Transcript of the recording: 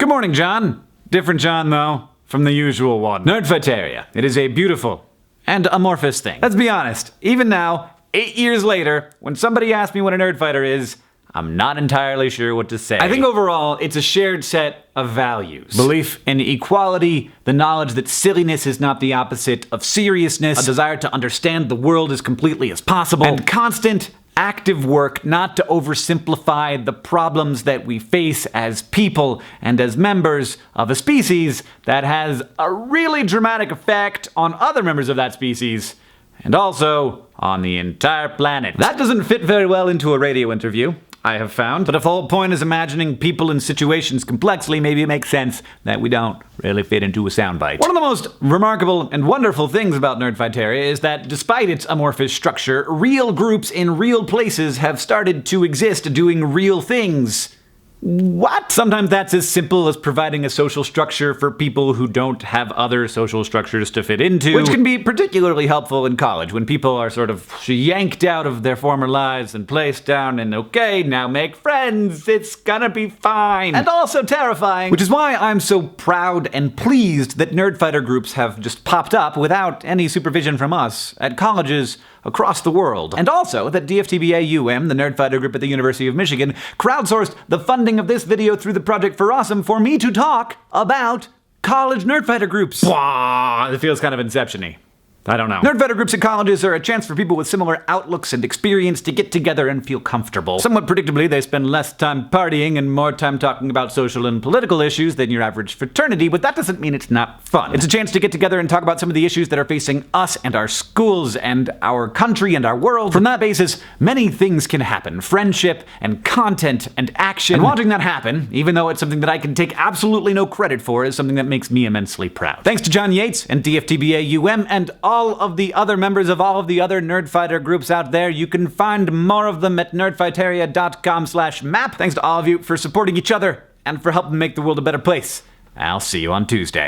Good morning, John. Different John, though, from the usual one. Nerdfighter. It is a beautiful and amorphous thing. Let's be honest, even now, 8 years later, when somebody asks me what a nerdfighter is, I'm not entirely sure what to say. I think overall, it's a shared set of values. Belief in equality, the knowledge that silliness is not the opposite of seriousness, a desire to understand the world as completely as possible, and constant, active work not to oversimplify the problems that we face as people and as members of a species that has a really dramatic effect on other members of that species, and also on the entire planet. That doesn't fit very well into a radio interview, I have found. But if the whole point is imagining people and situations complexly, maybe it makes sense that we don't really fit into a soundbite. One of the most remarkable and wonderful things about Nerdfighter is that despite its amorphous structure, real groups in real places have started to exist doing real things. What? Sometimes that's as simple as providing a social structure for people who don't have other social structures to fit into, which can be particularly helpful in college when people are sort of yanked out of their former lives and placed down and okay, now make friends, it's gonna be fine. And also terrifying, which is why I'm so proud and pleased that Nerdfighter groups have just popped up without any supervision from us at colleges across the world. And also that DFTBA-UM, the Nerdfighter group at the University of Michigan, crowdsourced the funding of this video through the Project for Awesome for me to talk about college Nerdfighter groups. Blah, it feels kind of Inception-y. I don't know. Nerdfighter groups at colleges are a chance for people with similar outlooks and experience to get together and feel comfortable. Somewhat predictably, they spend less time partying and more time talking about social and political issues than your average fraternity, but that doesn't mean it's not fun. It's a chance to get together and talk about some of the issues that are facing us and our schools and our country and our world. From that basis, many things can happen. Friendship and content and action. And watching that happen, even though it's something that I can take absolutely no credit for, is something that makes me immensely proud. Thanks to John Yates and DFTBA-UM and all of the other members of all of the other Nerdfighter groups out there. You can find more of them at nerdfighteria.com/map. Thanks to all of you for supporting each other and for helping make the world a better place. I'll see you on Tuesday.